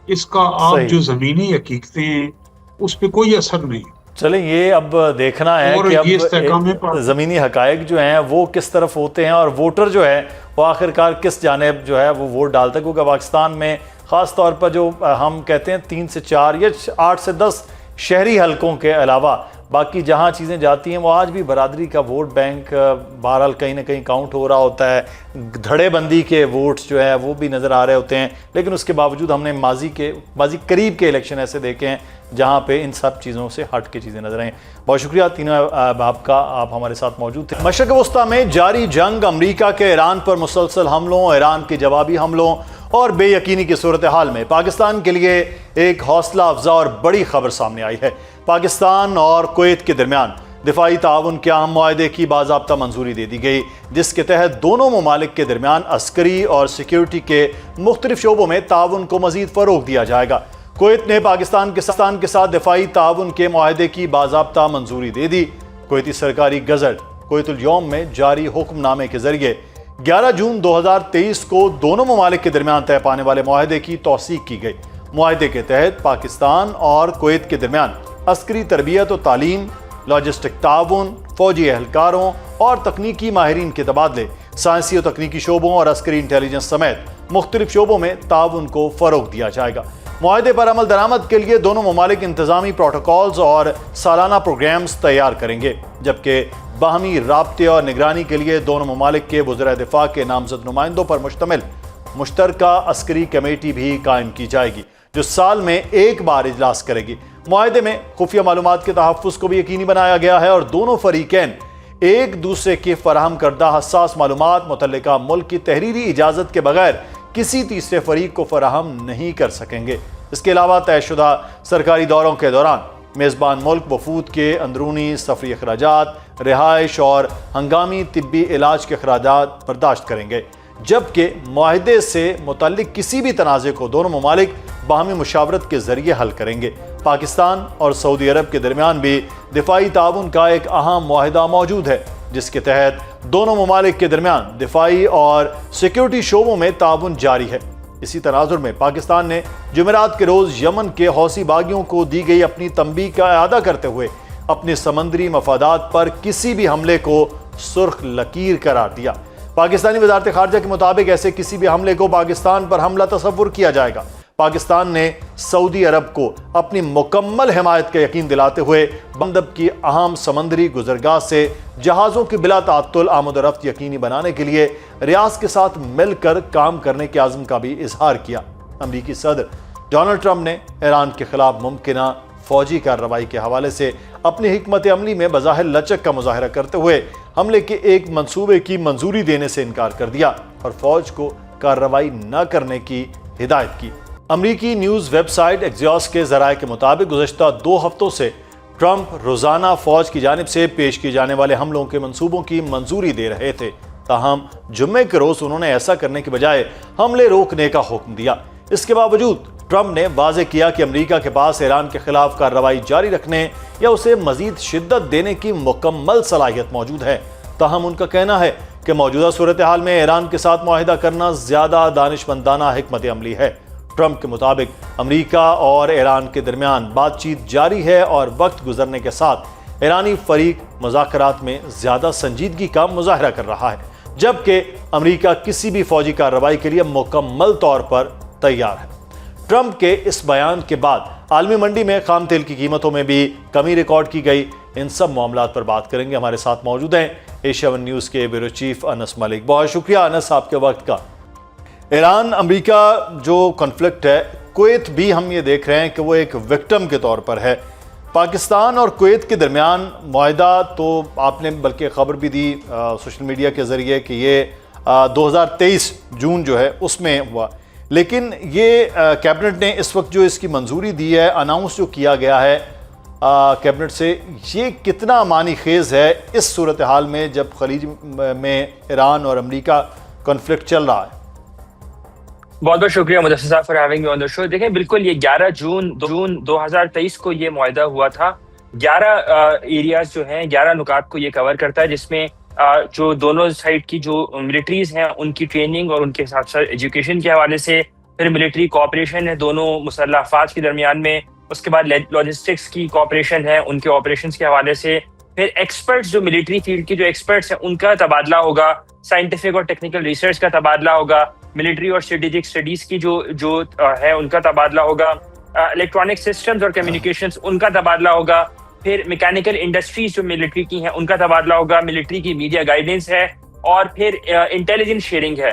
اس کا آپ جو زمینی حقیقتیں ہیں اس پہ کوئی اثر نہیں۔ چلیں یہ اب دیکھنا ہے کہ اب زمینی حقائق جو ہیں وہ کس طرف ہوتے ہیں، اور ووٹر جو ہے وہ آخرکار کس جانب جو ہے وہ ووٹ ڈالتا ہے، کیونکہ پاکستان میں خاص طور پر جو ہم کہتے ہیں 3 سے 4 یا 8 سے 10 شہری حلقوں کے علاوہ باقی جہاں چیزیں جاتی ہیں وہ آج بھی برادری کا ووٹ بینک بہرحال کہیں نہ کہیں کاؤنٹ ہو رہا ہوتا ہے، دھڑے بندی کے ووٹس جو ہے وہ بھی نظر آ رہے ہوتے ہیں، لیکن اس کے باوجود ہم نے ماضی قریب کے الیکشن ایسے دیکھے ہیں جہاں پہ ان سب چیزوں سے ہٹ کے چیزیں نظر آئیں۔ بہت شکریہ تینوں آپ کا، آپ ہمارے ساتھ موجود تھے۔ مشرق وسطیٰ میں جاری جنگ، امریکہ کے ایران پر مسلسل حملوں، ایران کے جوابی حملوں اور بے یقینی کی صورتحال میں پاکستان کے لیے ایک حوصلہ افزا اور بڑی خبر سامنے آئی ہے۔ پاکستان اور کویت کے درمیان دفاعی تعاون کے اہم معاہدے کی باضابطہ منظوری دے دی گئی، جس کے تحت دونوں ممالک کے درمیان عسکری اور سیکیورٹی کے مختلف شعبوں میں تعاون کو مزید فروغ دیا جائے گا۔ کویت نے پاکستان کے ساتھ دفاعی تعاون کے معاہدے کی باضابطہ منظوری دے دی۔ کویتی سرکاری گزٹ کویت اليوم میں جاری حکم نامے کے ذریعے 11 جون 2023 کو دونوں ممالک کے درمیان طے پانے والے معاہدے کی توثیق کی گئی۔ معاہدے کے تحت پاکستان اور کویت کے درمیان عسکری تربیت و تعلیم، لاجسٹک تعاون، فوجی اہلکاروں اور تکنیکی ماہرین کے تبادلے، سائنسی و تکنیکی شعبوں اور عسکری انٹیلیجنس سمیت مختلف شعبوں میں تعاون کو فروغ دیا جائے گا۔ معاہدے پر عمل درآمد کے لیے دونوں ممالک انتظامی پروٹوکولز اور سالانہ پروگرامز تیار کریں گے، جبکہ باہمی رابطے اور نگرانی کے لیے دونوں ممالک کے وزراء دفاع کے نامزد نمائندوں پر مشتمل مشترکہ عسکری کمیٹی بھی قائم کی جائے گی جو سال میں ایک بار اجلاس کرے گی۔ معاہدے میں خفیہ معلومات کے تحفظ کو بھی یقینی بنایا گیا ہے اور دونوں فریقین ایک دوسرے کی فراہم کردہ حساس معلومات متعلقہ ملک کی تحریری اجازت کے بغیر کسی تیسرے فریق کو فراہم نہیں کر سکیں گے۔ اس کے علاوہ طے شدہ سرکاری دوروں کے دوران میزبان ملک وفود کے اندرونی سفری اخراجات، رہائش اور ہنگامی طبی علاج کے اخراجات برداشت کریں گے، جبکہ معاہدے سے متعلق کسی بھی تنازع کو دونوں ممالک باہمی مشاورت کے ذریعے حل کریں گے۔ پاکستان اور سعودی عرب کے درمیان بھی دفاعی تعاون کا ایک اہم معاہدہ موجود ہے جس کے تحت دونوں ممالک کے درمیان دفاعی اور سیکیورٹی شعبوں میں تعاون جاری ہے۔ اسی تناظر میں پاکستان نے جمعرات کے روز یمن کے حوثی باغیوں کو دی گئی اپنی تنبیہ کا اعادہ کرتے ہوئے اپنے سمندری مفادات پر کسی بھی حملے کو سرخ لکیر قرار دیا۔ پاکستانی وزارت خارجہ کے مطابق ایسے کسی بھی حملے کو پاکستان پر حملہ تصور کیا جائے گا۔ پاکستان نے سعودی عرب کو اپنی مکمل حمایت کا یقین دلاتے ہوئے بندب کی اہم سمندری گزرگاہ سے جہازوں کی بلا تعطل آمد و رفت یقینی بنانے کے لیے ریاض کے ساتھ مل کر کام کرنے کے عزم کا بھی اظہار کیا۔ امریکی صدر ڈونلڈ ٹرمپ نے ایران کے خلاف ممکنہ فوجی کارروائی کے حوالے سے اپنی حکمت عملی میں بظاہر لچک کا مظاہرہ کرتے ہوئے حملے کے ایک منصوبے کی منظوری دینے سے انکار کر دیا اور فوج کو کارروائی نہ کرنے کی ہدایت کی۔ امریکی نیوز ویب سائٹ ایکزیوس کے ذرائع کے مطابق گزشتہ 2 ہفتوں سے ٹرمپ روزانہ فوج کی جانب سے پیش کیے جانے والے حملوں کے منصوبوں کی منظوری دے رہے تھے، تاہم جمعے کے روز انہوں نے ایسا کرنے کے بجائے حملے روکنے کا حکم دیا۔ اس کے باوجود ٹرمپ نے واضح کیا کہ امریکہ کے پاس ایران کے خلاف کارروائی جاری رکھنے یا اسے مزید شدت دینے کی مکمل صلاحیت موجود ہے، تاہم ان کا کہنا ہے کہ موجودہ صورتحال میں ایران کے ساتھ معاہدہ کرنا زیادہ دانشمندانہ حکمت عملی ہے۔ ٹرمپ کے مطابق امریکہ اور ایران کے درمیان بات چیت جاری ہے اور وقت گزرنے کے ساتھ ایرانی فریق مذاکرات میں زیادہ سنجیدگی کا مظاہرہ کر رہا ہے، جبکہ امریکہ کسی بھی فوجی کارروائی کے لیے مکمل طور پر تیار ہے۔ ٹرمپ کے اس بیان کے بعد عالمی منڈی میں خام تیل کی قیمتوں میں بھی کمی ریکارڈ کی گئی۔ ان سب معاملات پر بات کریں گے، ہمارے ساتھ موجود ہیں ایشیا ون نیوز کے بیورو چیف انس ملک۔ بہت شکریہ انس آپ کے وقت کا۔ ایران امریکہ جو کنفلکٹ ہے، کویت بھی ہم یہ دیکھ رہے ہیں کہ وہ ایک وکٹم کے طور پر ہے۔ پاکستان اور کویت کے درمیان معاہدہ تو آپ نے بلکہ خبر بھی دی سوشل میڈیا کے ذریعے کہ یہ 2023 جون جو ہے اس میں ہوا، لیکن یہ کیبنٹ نے اس وقت جو اس کی منظوری دی ہے، اناؤنس جو کیا گیا ہے کیبنٹ سے، یہ کتنا معنی خیز ہے اس صورتحال میں جب خلیج میں ایران اور امریکہ کنفلکٹ چل رہا ہے؟ بہت بہت شکریہ مدثر صاحب فار ہیونگ می آن دی شو۔ دیکھیں بالکل یہ 11 جون 2023 کو یہ معاہدہ ہوا تھا۔ 11 ایریاز جو ہیں، 11 نکات کو یہ کور کرتا ہے، جس میں جو دونوں سائڈ کی جو ملٹریز ہیں ان کی ٹریننگ اور ان کے ساتھ ساتھ ایجوکیشن کے حوالے سے، پھر ملٹری کوآپریشن ہے دونوں مسلح افواج کے درمیان میں، اس کے بعد لاجسٹکس کی کوآپریشن ہے ان کے آپریشنز کے حوالے سے، پھر ایکسپرٹس جو ملٹری فیلڈ کے جو ایکسپرٹس ہیں ان کا تبادلہ ہوگا، سائنٹیفک اور ٹیکنیکل ریسرچ کا تبادلہ ہوگا، ملٹری اور اسٹریٹجک اسٹڈیز کی جو ہے ان کا تبادلہ ہوگا، الیکٹرانک سسٹمز اور کمیونیکیشنز ان کا تبادلہ ہوگا، پھر میکینیکل انڈسٹریز جو ملٹری کی ہیں ان کا تبادلہ ہوگا، ملٹری کی میڈیا گائیڈنس ہے، اور پھر انٹیلیجنس شیئرنگ ہے۔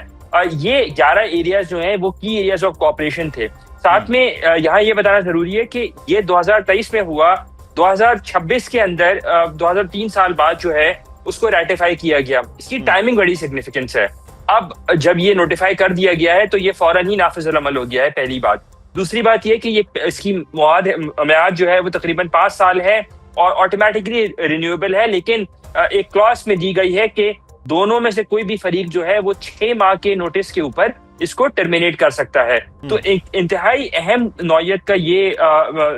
یہ 11 ایریاز جو ہیں وہ کی ایریاز آف کوآپریشن تھے۔ ساتھ میں یہاں یہ بتانا ضروری ہے کہ یہ 2023 میں ہوا، 2026 کے اندر 2003 سال بعد جو ہے اس کو ریٹیفائی کیا گیا۔ اس کی ٹائمنگ بڑی سگنیفیکنس ہے۔ اب جب یہ نوٹیفائی کر دیا گیا ہے تو یہ فوراً ہی نافذ العمل ہو گیا ہے، پہلی بات۔ دوسری بات یہ کہ یہ اس کی میعاد جو ہے وہ تقریباً 5 سال ہے اور آٹومیٹکلی رینیویبل ہے، لیکن ایک کلاس میں دی گئی ہے کہ دونوں میں سے کوئی بھی فریق جو ہے وہ 6 ماہ کے نوٹس کے اوپر اس کو ٹرمینیٹ کر سکتا ہے۔ تو ایک انتہائی اہم نوعیت کا یہ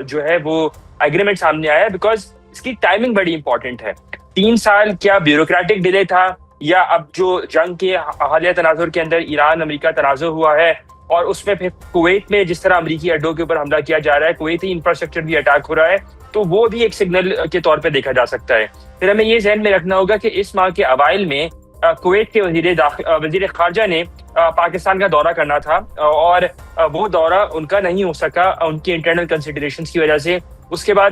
جو ہے وہ ایگریمنٹ سامنے آیا ہے، بیکاز اس کی ٹائمنگ بڑی امپورٹنٹ ہے۔ 3 سال کیا بیوروکریٹک ڈیلے تھا، یا اب جو جنگ کے حالیہ تناظر کے اندر ایران امریکہ تنازع ہوا ہے اور اس میں پھر کویت میں جس طرح امریکی اڈوں کے اوپر حملہ کیا جا رہا ہے، کویتی انفراسٹرکچر بھی اٹیک ہو رہا ہے، تو وہ بھی ایک سگنل کے طور پہ دیکھا جا سکتا ہے۔ پھر ہمیں یہ ذہن میں رکھنا ہوگا کہ اس ماہ کے اوائل میں کویت کے وزیر خارجہ نے پاکستان کا دورہ کرنا تھا اور وہ دورہ ان کا نہیں ہو سکا ان کی انٹرنل کنسیڈریشنز کی وجہ سے۔ اس کے بعد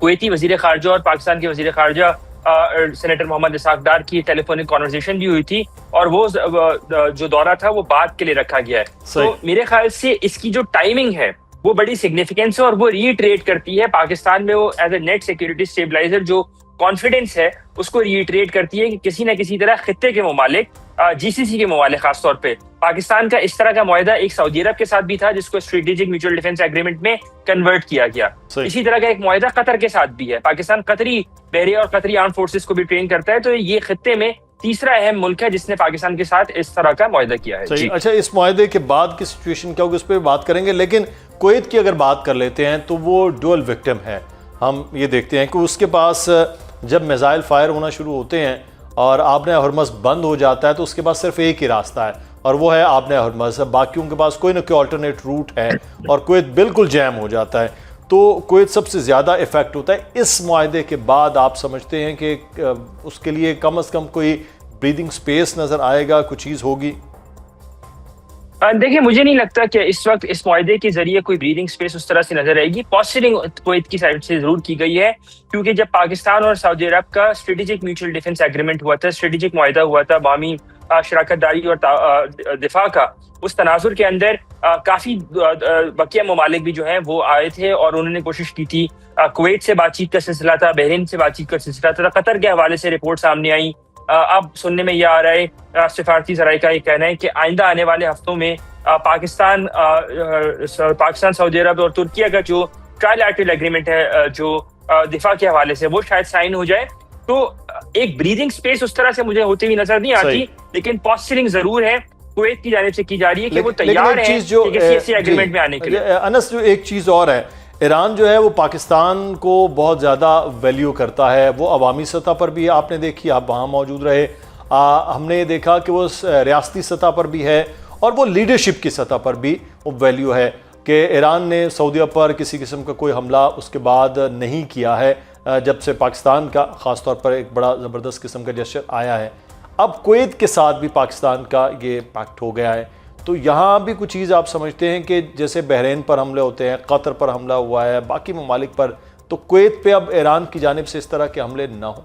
کویتی وزیر خارجہ اور پاکستان کے وزیر خارجہ سینیٹر محمد اسحاق ڈار کی ٹیلی فونک کانورسیشن بھی ہوئی تھی اور وہ جو دورہ تھا وہ بعد کے لیے رکھا گیا ہے. تو میرے خیال سے اس کی جو ٹائمنگ ہے وہ بڑی سگنیفیکینس ہے اور وہ ریٹریٹ کرتی ہے پاکستان میں وہ as a net security stabiliser جو کانفیڈنس ہے اس کو ریٹریٹ کرتی ہے کہ کسی نہ کسی طرح خطے کے ممالک جی سی سی کے ممالک خاص طور پہ پاکستان کا اس طرح کا معاہدہ ایک سعودی عرب کے ساتھ بھی تھا جس کو اسٹریٹجک میوچل ڈیفنس ایگریمنٹ میں کنورٹ کیا گیا. اسی طرح کا ایک معاہدہ قطر کے ساتھ بھی ہے. پاکستان قطری بحریہ اور قطری آرم فورسز کو بھی ٹرین کرتا ہے. تو یہ خطے میں تیسرا اہم ملک ہے جس نے پاکستان کے ساتھ اس طرح کا معاہدہ کیا ہے. صحیح. اچھا اس معاہدے کے بعد کی سچویشن کیا ہوگی اس پہ بات کریں گے, لیکن کویت کی اگر بات کر لیتے ہیں تو وہ ڈوئل وکٹم ہے. ہم یہ دیکھتے ہیں کہ اس کے پاس جب میزائل فائر ہونا شروع ہوتے ہیں اور آبِ ہرمز بند ہو جاتا ہے تو اس کے پاس صرف ایک ہی راستہ ہے اور وہ ہے آبِ ہرمز. باقیوں کے پاس کوئی نہ کوئی آلٹرنیٹ روٹ ہے اور کویت بالکل جیم ہو جاتا ہے. تو کویت سب سے زیادہ افیکٹ ہوتا ہے. اس معاہدے کے بعد آپ سمجھتے ہیں کہ اس کے لیے کم از کم کوئی بریدنگ سپیس نظر آئے گا, کچھ چیز ہوگی؟ دیکھیں مجھے نہیں لگتا کہ اس وقت اس معاہدے کے ذریعے کوئی بریدنگ سپیس اس طرح سے نظر آئے گی. پوسچرنگ کویت کی سائڈ سے ضرور کی گئی ہے کیونکہ جب پاکستان اور سعودی عرب کا اسٹریٹجک میوچل ڈیفنس ایگریمنٹ ہوا تھا, اسٹریٹجک معاہدہ ہوا تھا باہمی شراکت داری اور دفاع کا, اس تناظر کے اندر کافی بقیہ ممالک بھی جو ہیں وہ آئے تھے اور انہوں نے کوشش کی تھی. کویت سے بات چیت کا سلسلہ تھا, بحرین سے بات چیت کا سلسلہ تھا, قطر کے حوالے سے رپورٹ سامنے آئی. اب سننے میں یہ آ رہا ہے, سفارتی ذرائع کا یہ کہنا ہے کہ آئندہ آنے والے ہفتوں میں پاکستان سعودی عرب اور ترکیہ کا جو ٹرائلیٹرل ایگریمنٹ ہے جو دفاع کے حوالے سے وہ شاید سائن ہو جائے. تو ایک بریدنگ سپیس اس طرح سے مجھے ہوتی ہوئی نظر نہیں آتی, لیکن پوسچرنگ ضرور ہے کویت کی جانب سے کی جا رہی ہے کہ وہ تیار ہے کہ کسی ایگریمنٹ میں آنے کے لیے. انس جو ایک چیز اور ہے, ایران جو ہے وہ پاکستان کو بہت زیادہ ویلیو کرتا ہے. وہ عوامی سطح پر بھی آپ نے دیکھی, آپ وہاں موجود رہے, ہم نے یہ دیکھا کہ وہ ریاستی سطح پر بھی ہے اور وہ لیڈرشپ کی سطح پر بھی وہ ویلیو ہے کہ ایران نے سعودیہ پر کسی قسم کا کوئی حملہ اس کے بعد نہیں کیا ہے جب سے پاکستان کا خاص طور پر ایک بڑا زبردست قسم کا جیسچر آیا ہے. اب کویت کے ساتھ بھی پاکستان کا یہ پیکٹ ہو گیا ہے. تو یہاں بھی کچھ چیز آپ سمجھتے ہیں کہ جیسے بحرین پر حملے ہوتے ہیں, قطر پر حملہ ہوا ہے, باقی ممالک پر, تو کویت پہ اب ایران کی جانب سے اس طرح کے حملے نہ ہوں؟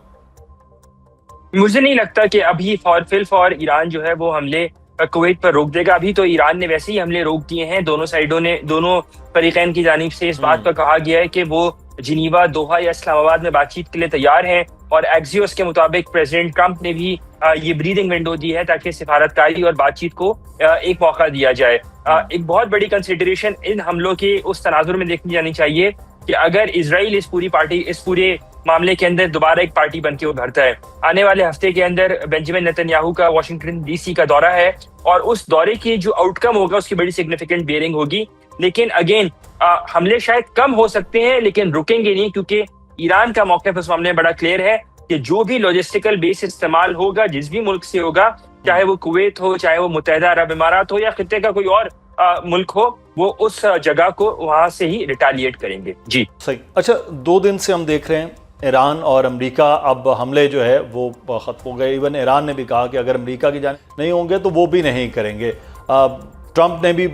مجھے نہیں لگتا کہ ابھی فار ایران جو ہے وہ حملے کویت پر روک دے گا. ابھی تو ایران نے ویسے ہی حملے روک دیے ہیں. دونوں سائڈوں نے, دونوں فریقین کی جانب سے اس بات پر کہا گیا ہے کہ وہ جنیوا, دوحہ یا اسلام آباد میں بات چیت کے لیے تیار ہیں. اور ایکزیوس کے مطابق پریزیڈنٹ ٹرمپ نے بھی یہ بریدنگ ونڈو دی ہے تاکہ سفارتکاری اور بات چیت کو ایک موقع دیا جائے. ایک بہت بڑی کنسیڈریشن ان حملوں کے اس تناظر میں دیکھنی جانی چاہیے کہ اگر اسرائیل اس پورے معاملے کے اندر دوبارہ ایک پارٹی بن کے ابھرتا ہے. آنے والے ہفتے کے اندر بنجمن نیتن یاہو کا واشنگٹن ڈی سی کا دورہ ہے اور اس دورے کی جو آؤٹ کم ہوگا اس کی بڑی سگنیفیکنٹ بیئرنگ ہوگی. لیکن اگین حملے شاید کم ہو سکتے ہیں لیکن رکیں گے نہیں, کیونکہ ایران کا موقف اس معاملے میں بڑا کلیئر ہے کہ جو بھی لاجسٹیکل بیس استعمال ہوگا جس بھی ملک سے ہوگا, چاہے وہ کویت ہو, چاہے وہ متحدہ عرب امارات ہو یا خطے کا کوئی اور ملک ہو, وہ اس جگہ کو وہاں سے ہی ریٹیلیٹ کریں گے. جی صحیح. اچھا 2 دن سے ہم دیکھ رہے ہیں ایران اور امریکہ اب حملے جو ہے وہ ختم ہو گئے. ایون ایران نے بھی کہا کہ اگر امریکہ کی جانب نہیں ہوں گے تو وہ بھی نہیں کریں گے. ٹرمپ نے بھی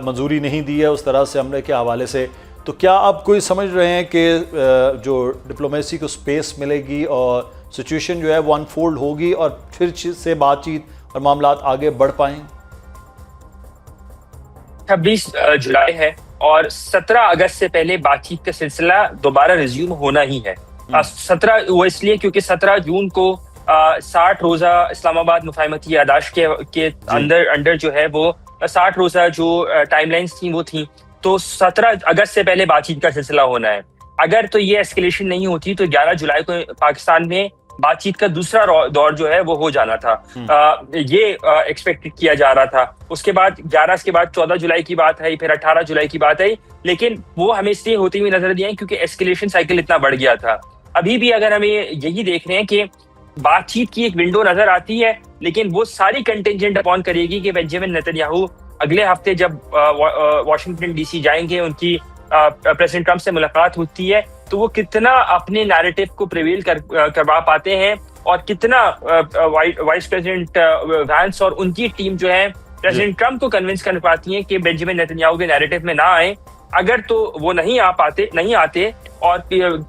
منظوری نہیں دی ہے اس طرح سے حملے کے حوالے سے. تو کیا آپ کوئی سمجھ رہے ہیں کہ جو ڈپلومیسی کو سپیس ملے گی اور سچویشن جو ہے وہ انفولڈ ہوگی اور پھر سے بات چیت اور معاملات آگے بڑھ پائیں؟ 26 جولائی ہے اور 17 اگست سے پہلے بات چیت کا سلسلہ دوبارہ ریزیوم ہونا ہی ہے. 17 وہ اس لیے کیونکہ 17 جون کو 60 روزہ اسلام آباد مفاہمتی یادداشت کے انڈر جو ہے وہ 60 روزہ جو ٹائم لائنز تھیں وہ تھیں, تو 17 اگست سے پہلے بات چیت کا سلسلہ ہونا ہے. اگر تو یہ اسکیلیشن نہیں ہوتی تو 11 جولائی کو پاکستان میں بات چیت کا دوسرا دور جو ہے وہ ہو جانا تھا. یہ ایکسپیکٹ کیا جا رہا تھا. اس کے بعد 11 کے بعد 14 جولائی کی بات ہے, پھر 18 جولائی کی بات ہے, لیکن وہ ہمیں اس لیے ہوتی ہوئی نظر دی ہیں کیونکہ ایسکیلیشن سائیکل اتنا بڑھ گیا تھا. ابھی بھی اگر ہمیں یہی دیکھ رہے ہیں کہ بات چیت کی ایک ونڈو نظر آتی ہے, لیکن وہ ساری کنٹینجنٹ اپون کرے گی کہ بنجمن نیتن یاہو اگلے ہفتے جب واشنگٹن ڈی سی جائیں گے, ان کی پریزیڈنٹ ٹرمپ سے ملاقات ہوتی ہے, تو وہ کتنا اپنے نیریٹو کو پریویل کروا پاتے ہیں اور کتنا وائس پریزیڈنٹ وینس اور ان کی ٹیم جو ہے پریزیڈنٹ ٹرمپ کو کنونس کر پاتی ہیں کہ بنجمن نیتن یاہو کے نیریٹو میں نہ آئیں. اگر تو وہ نہیں آتے اور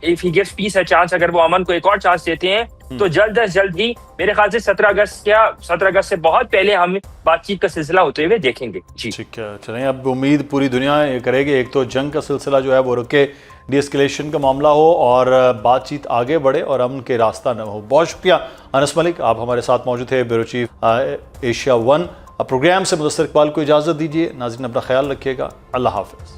if he gives peace a chance, اگر وہ امن کو ایک اور چانس دیتے ہیں تو جلد از جلد ہی میرے خیال سے 17 اگست سے بہت پہلے ہم بات چیت کا سلسلہ ہوتے ہوئے دیکھیں گے. جی ٹھیک ہے، چلیں اب امید پوری دنیا یہ کرے گی ایک تو جنگ کا سلسلہ جو ہے وہ رکے، ڈی اسکیلیشن کا معاملہ ہو اور بات چیت آگے بڑھے اور امن کے راستہ نہ ہو. بہت شکریہ انس ملک، آپ ہمارے ساتھ موجود تھے، بیورو چیف ایشیا 1. اب پروگرام سے مدثر اقبال کو اجازت دیجیے. ناظرین اپنا خیال رکھیے گا، اللہ حافظ.